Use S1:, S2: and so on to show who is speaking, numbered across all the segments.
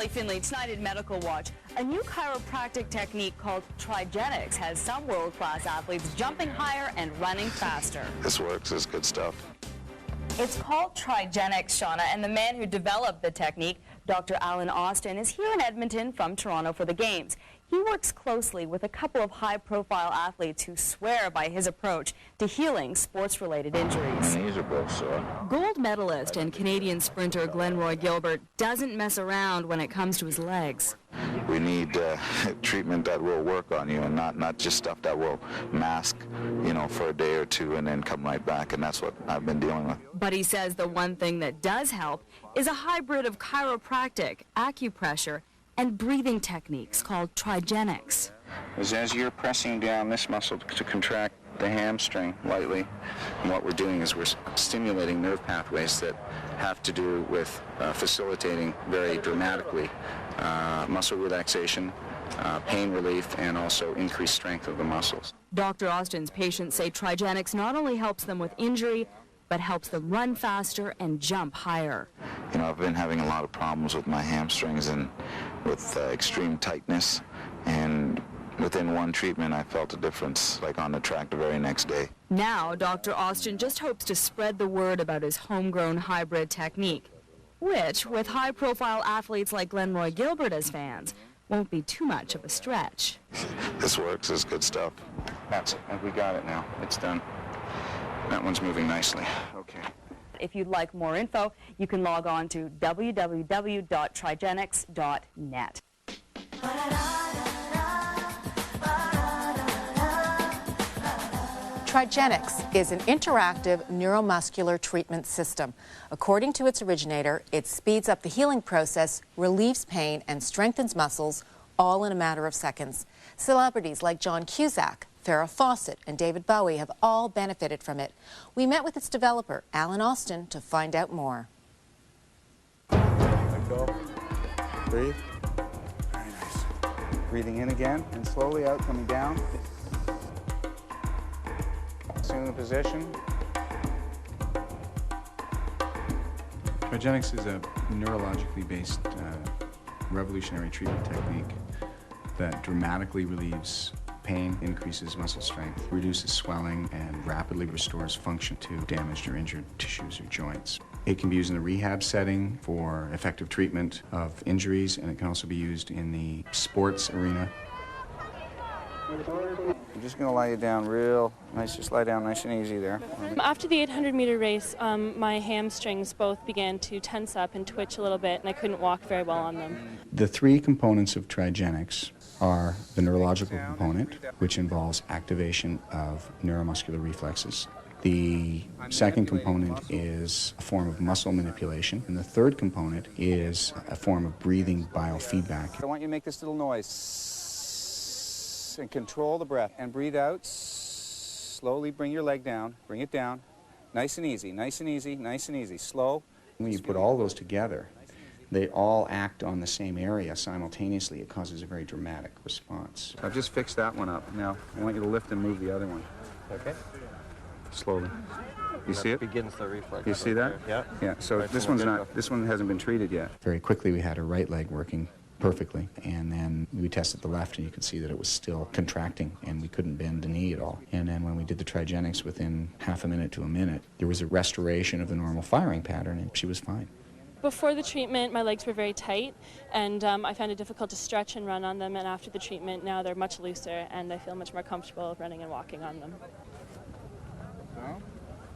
S1: Kelly Finley, tonight at Medical Watch. A new chiropractic technique called trigenics has some world-class athletes jumping higher and running faster.
S2: This works. It's good stuff.
S1: It's called trigenics, Shauna, and the man who developed the technique, Dr. Alan Austin, is here in Edmonton from Toronto for the Games. He works closely with a couple of high-profile athletes who swear by his approach to healing sports-related injuries.
S2: My knees are both sore.
S1: Gold medalist and Canadian sprinter Glenroy Gilbert doesn't mess around when it comes to his legs.
S2: We need treatment that will work on you and not just stuff that will mask, you know, for a day or two and then come right back, and that's what I've been dealing with.
S1: But he says the one thing that does help is a hybrid of chiropractic, acupressure, and breathing techniques called trigenics.
S3: As you're pressing down this muscle to contract the hamstring lightly, and what we're doing is we're stimulating nerve pathways that have to do with facilitating very dramatically muscle relaxation, pain relief, and also increased strength of the muscles.
S1: Dr. Austin's patients say trigenics not only helps them with injury, but helps them run faster and jump higher.
S2: You know, I've been having a lot of problems with my hamstrings and with extreme tightness, and within one treatment I felt a difference, like on the track the very next day.
S1: Now, Dr. Austin just hopes to spread the word about his homegrown hybrid technique, which, with high-profile athletes like Glenroy Gilbert as fans, won't be too much of a stretch.
S2: This works. It's good stuff.
S3: That's it. We got it now. It's done. That one's moving nicely. Okay.
S1: If you'd like more info, you can log on to www.trigenics.net.
S4: Trigenics is an interactive neuromuscular treatment system. According to its originator, it speeds up the healing process, relieves pain, and strengthens muscles, all in a matter of seconds. Celebrities like John Cusack, Farrah Fawcett, and David Bowie have all benefited from it. We met with its developer, Alan Austin, to find out more.
S3: Let go. Breathe. Very nice. Breathing in again, and slowly out, coming down. Assume the position.
S5: Trigenics is a neurologically based revolutionary treatment technique that dramatically relieves pain, increases muscle strength, reduces swelling, and rapidly restores function to damaged or injured tissues or joints. It can be used in a rehab setting for effective treatment of injuries, and it can also be used in the sports arena.
S3: I'm just going to lie you down real nice. Just lie down nice and easy there.
S6: After the 800-meter race, my hamstrings both began to tense up and twitch a little bit, and I couldn't walk very well on them.
S5: The three components of trigenics are the neurological component, which involves activation of neuromuscular reflexes. The second component is a form of muscle manipulation, and the third component is a form of breathing biofeedback.
S3: I want you to make this little noise and control the breath and breathe out. Slowly bring your leg down, bring it down. Nice and easy, nice and easy, nice and easy. Slow.
S5: When you put all those together, they all act on the same area simultaneously. It causes a very dramatic response.
S3: I've just fixed that one up. Now, I want you to lift and move the other one.
S7: Okay.
S3: Slowly. You see it?
S7: Begins the reflex.
S3: You see that?
S7: Yeah.
S3: Yeah, so
S7: Right,
S3: this
S7: so
S3: one's
S7: we're
S3: not,
S7: good.
S3: this one hasn't been treated yet.
S5: Very quickly, we had her right leg working perfectly, and then we tested the left, and you could see that it was still contracting, and we couldn't bend the knee at all. And then when we did the trigenics, within half a minute to a minute, there was a restoration of the normal firing pattern, and she was fine.
S6: Before the treatment, my legs were very tight, and I found it difficult to stretch and run on them, and after the treatment, now they're much looser, and I feel much more comfortable running and walking on them.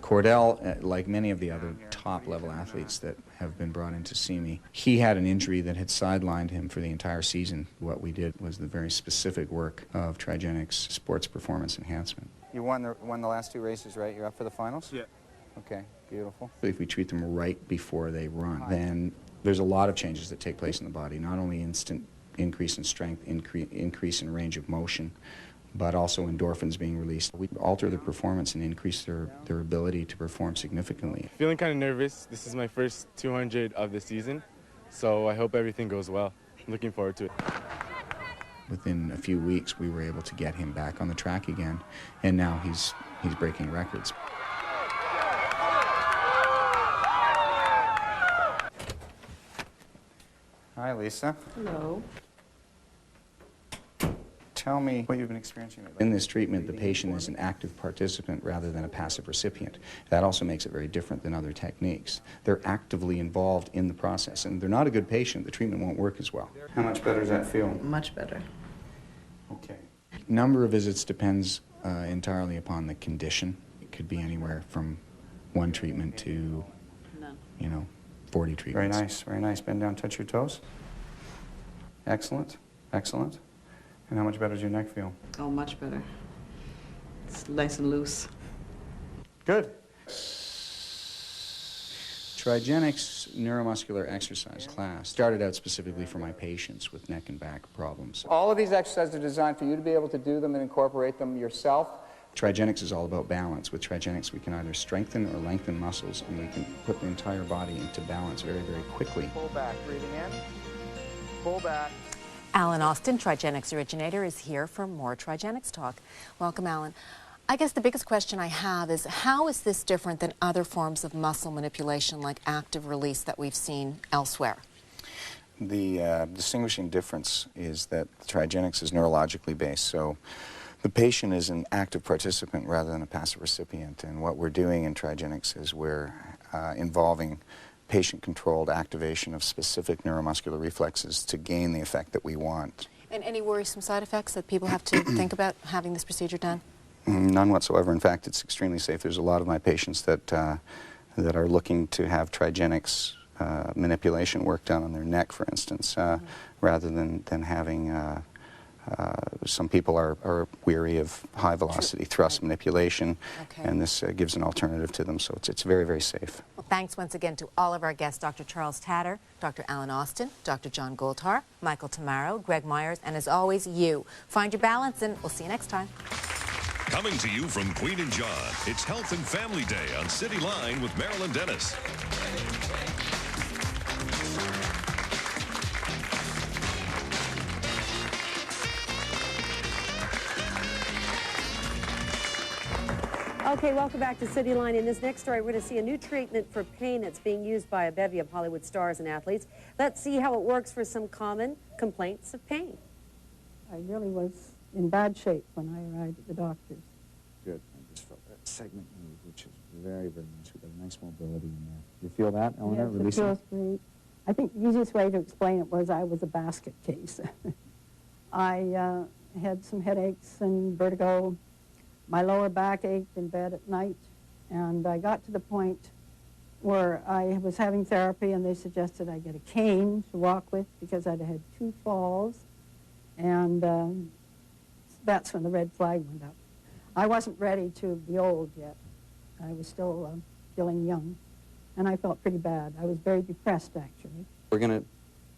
S5: Cordell, like many of the other top-level athletes that have been brought in to see me, he had an injury that had sidelined him for the entire season. What we did was the very specific work of trigenics sports performance enhancement.
S3: You won the last two races, right? You're up for the finals? Yeah. Okay, beautiful.
S5: If we treat them right before they run, then there's a lot of changes that take place in the body, not only instant increase in strength, increase in range of motion, but also endorphins being released. We alter their performance and increase their ability to perform significantly.
S8: Feeling kind of nervous. This is my first 200 of the season, so I hope everything goes well. I'm looking forward to it.
S5: Within a few weeks, we were able to get him back on the track again, and now he's breaking records.
S3: Hi, Lisa.
S7: Hello.
S3: Tell me what you've been experiencing. In this treatment, the patient is an active participant rather than a passive recipient. That also makes it very different than other techniques. They're actively involved in the process, and they're not a good patient. The treatment won't work as well. How much better does that feel?
S7: Much better.
S3: Okay. Number of visits depends entirely upon the condition. It could be anywhere from 1 treatment to, you know, 40 treatments. Very nice, very nice. Bend down, touch your toes. Excellent, excellent. And how much better does your neck feel?
S7: Oh, much better. It's nice and loose.
S3: Good. Trigenics neuromuscular exercise class started out specifically for my patients with neck and back problems. All of these exercises are designed for you to be able to do them and incorporate them yourself. Trigenics is all about balance. With Trigenics, we can either strengthen or lengthen muscles, and we can put the entire body into balance very, very quickly. Pull back, breathing in. Pull back.
S4: Alan Austin, Trigenics originator, is here for more Trigenics talk. Welcome, Alan. I guess the biggest question I have is, how is this different than other forms of muscle manipulation like active release that we've seen elsewhere?
S3: The distinguishing difference is that Trigenics is neurologically based, so the patient is an active participant rather than a passive recipient, and what we're doing in Trigenics is we're involving patient-controlled activation of specific neuromuscular reflexes to gain the effect that we want.
S4: And any worrisome side effects that people have to think about having this procedure done?
S3: None whatsoever. In fact, it's extremely safe. There's a lot of my patients that that are looking to have Trigenics manipulation work done on their neck, for instance, rather than having some people are weary of high-velocity thrust manipulation, and this gives an alternative to them, so it's very, very safe.
S4: Well, thanks once again to all of our guests, Dr. Charles Tatter, Dr. Alan Austin, Dr. John Goldhar, Michael Tamaro, Greg Myers, and as always, you. Find your balance, and we'll see you next time.
S9: Coming to you from Queen and John, it's Health and Family Day on City Line with Marilyn Dennis.
S10: Okay, welcome back to City Line. In this next story, we're going to see a new treatment for pain that's being used by a bevy of Hollywood stars and athletes. Let's see how it works for some common complaints of pain.
S11: I really was in bad shape when I arrived at the doctor's.
S5: Good. I just felt that segment move, which is very, very nice. We've got a nice mobility in there. You feel that, Eleanor?
S11: Yes,
S5: Releasing?
S11: it feels great. I think the easiest way to explain it was I was a basket case. I had some headaches and vertigo. My lower back ached in bed at night, and I got to the point where I was having therapy, and they suggested I get a cane to walk with because I'd had 2 falls, and that's when the red flag went up. I wasn't ready to be old yet. I was still feeling young, and I felt pretty bad. I was very depressed, actually.
S5: We're going to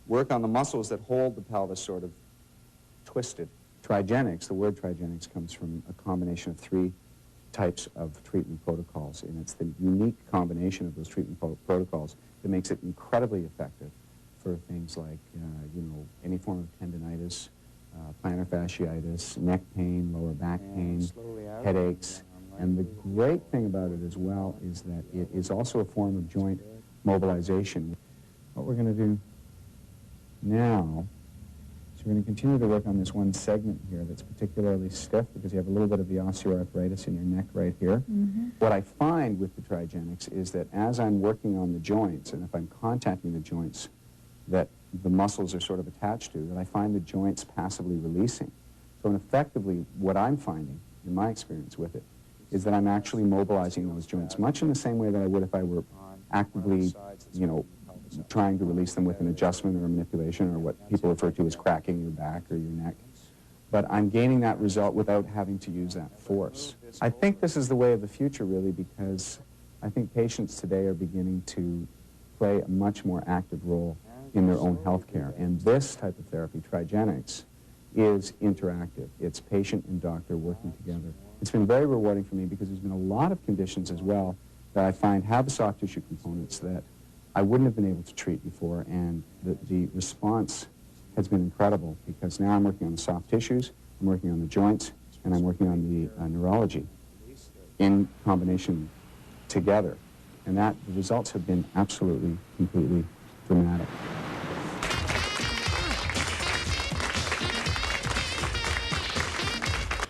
S5: work on the muscles that hold the pelvis sort of twisted. Trigenics, the word Trigenics comes from a combination of 3 types of treatment protocols, and it's the unique combination of those treatment protocols that makes it incredibly effective for things like, you know, any form of tendinitis, plantar fasciitis, neck pain, lower back pain, headaches. And the great thing about it as well is that it is also a form of joint mobilization. What we're going to do now, we're going to continue to work on this one segment here that's particularly stiff because you have a little bit of the osteoarthritis in your neck right here. What I find with the Trigenics is that as I'm working on the joints, and if I'm contacting the joints that the muscles are sort of attached to, that I find the joints passively releasing. So effectively, what I'm finding, in my experience with it, is that I'm actually mobilizing those joints, much in the same way that I would if I were actively, you know, trying to release them with an adjustment or a manipulation or what people refer to as cracking your back or your neck. But I'm gaining that result without having to use that force. I think this is the way of the future, really, because I think patients today are beginning to play a much more active role in their own health care. And this type of therapy, Trigenics, is interactive. It's patient and doctor working together. It's been very rewarding for me because there's been a lot of conditions as well that I find have the soft tissue components that I wouldn't have been able to treat before, and the response has been incredible because now I'm working on the soft tissues, I'm working on the joints, and I'm working on the neurology in combination together. And the results have been absolutely, completely dramatic.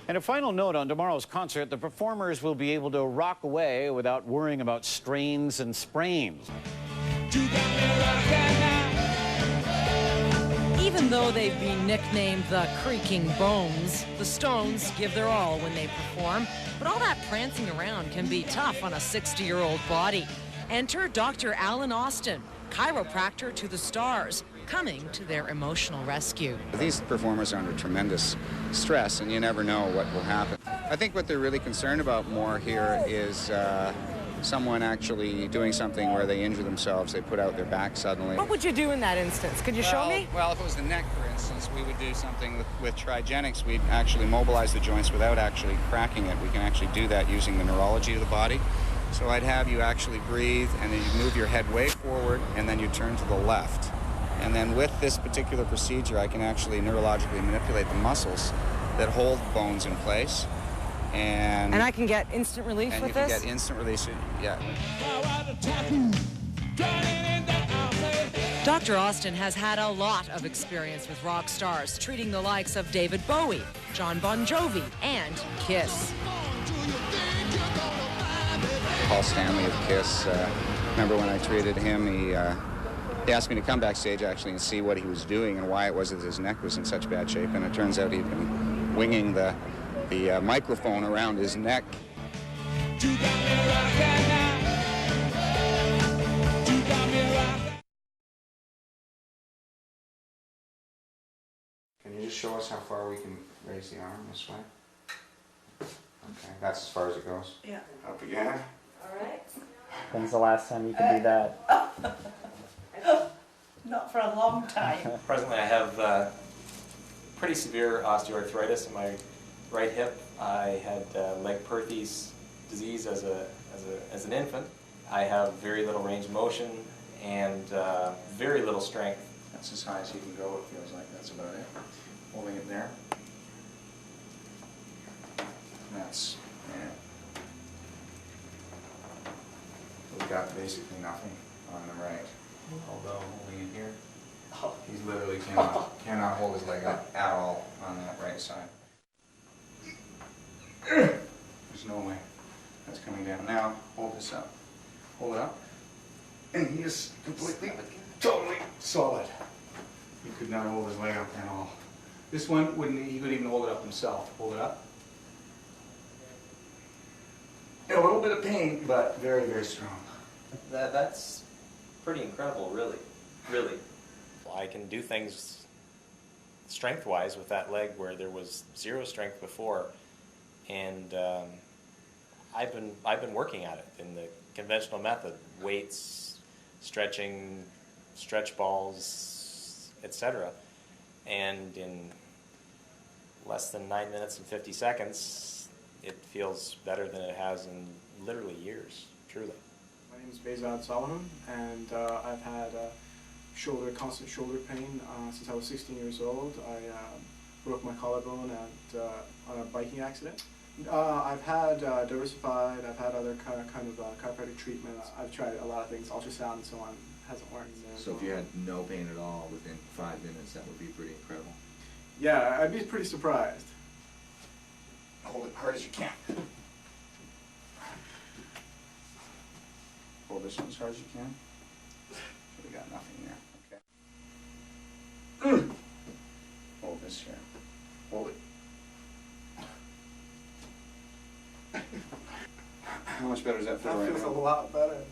S12: And a final note on tomorrow's concert, the performers will be able to rock away without worrying about strains and sprains.
S13: Even though they've been nicknamed the Creaking Bones, the Stones give their all when they perform, but all that prancing around can be tough on a 60-year-old body. Enter Dr. Alan Austin, chiropractor to the stars, coming to their emotional rescue.
S3: These performers are under tremendous stress, and you never know what will happen. I think what they're really concerned about more here is someone actually doing something where they injure themselves, they put out their back suddenly.
S13: What would you do in that instance? Could you show me?
S3: Well, if it was the neck, for instance, we would do something with Trigenics. We'd actually mobilize the joints without actually cracking it. We can actually do that using the neurology of the body. So I'd have you actually breathe, and then you move your head way forward, and then you turn to the left. And then with this particular procedure, I can actually neurologically manipulate the muscles that hold bones in place. And
S13: I can get instant relief with this?
S3: And you can get instant release, yeah.
S13: Dr. Austin has had a lot of experience with rock stars, treating the likes of David Bowie, John Bon Jovi, and Kiss.
S3: Paul Stanley of Kiss, remember when I treated him, he asked me to come backstage actually and see what he was doing and why it was that his neck was in such bad shape, and it turns out he'd been winging the microphone around his neck. Can you just show us how far we can raise the arm this way? Okay, that's as far as it goes.
S7: Yeah.
S3: Up again.
S7: All right.
S14: When's the last time you could do that?
S7: Not for a long time.
S14: Presently, I have pretty severe osteoarthritis in my right hip. I had Legg-Perthes disease as an infant. I have very little range of motion and very little strength.
S3: That's as high as you can go, it feels like. That's about it. Holding it there. That's, yeah. We've got basically nothing on the right. Although holding it here, he literally cannot hold his leg up at all on that right side. There's no way. That's coming down. Now, hold this up. Hold it up. And he is completely, totally solid. He could not hold his leg up at all. This one, he couldn't even hold it up himself. Hold it up. A little bit of pain, but very, very strong.
S14: That's pretty incredible, really. Really. I can do things strength-wise with that leg where there was zero strength before, and I've been working at it in the conventional method: weights, stretching, stretch balls, etc. And in less than 9 minutes and 50 seconds, it feels better than it has in literally years, truly.
S15: My name is Behzad Salaman, and I've had constant shoulder pain since I was 16 years old. I broke my collarbone on a biking accident. I've had diversified, I've had other kind of chiropractic treatments. I've tried a lot of things, ultrasound and so on. Hasn't worked.
S16: So if you had no pain at all within 5 minutes, that would be pretty incredible.
S15: Yeah, I'd be pretty surprised.
S3: Hold it hard as you can. Hold this one as hard as you can. We got nothing there. Okay. Hold this here. Hold it. How much better does that feel right now?
S15: That feels a lot better.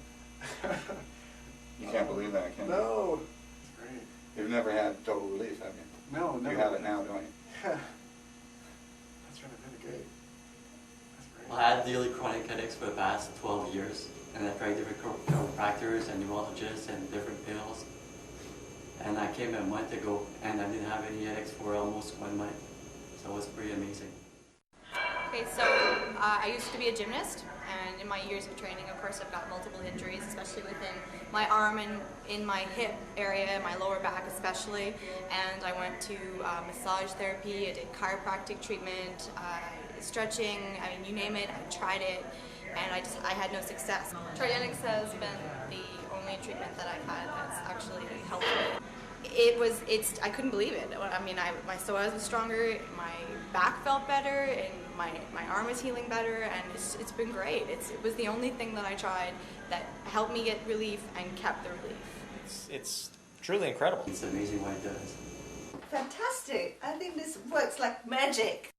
S3: You can't believe that, can you?
S15: No. It's great.
S3: You've never had total relief, have you?
S15: No, never.
S3: You have it now, don't you?
S15: Yeah. That's really great. That's great.
S17: Well, I had daily chronic headaches for the past 12 years, and I tried different chiropractors and neurologists and different pills. And I came a month ago, and I didn't have any headaches for almost 1 month. So it was pretty amazing.
S18: Okay, so I used to be a gymnast, and in my years of training, of course, I've got multiple injuries, especially within my arm and in my hip area, my lower back especially. And I went to massage therapy, I did chiropractic treatment, stretching, I mean, you name it, I tried it, and I had no success. Trigenics has been the only treatment that I've had that's actually helped me. I couldn't believe it. I mean, my psoas was stronger, my back felt better, and my arm is healing better, and it's been great. It was the only thing that I tried that helped me get relief and kept the relief.
S14: It's truly incredible.
S17: It's amazing what it does.
S19: Fantastic. I think this works like magic.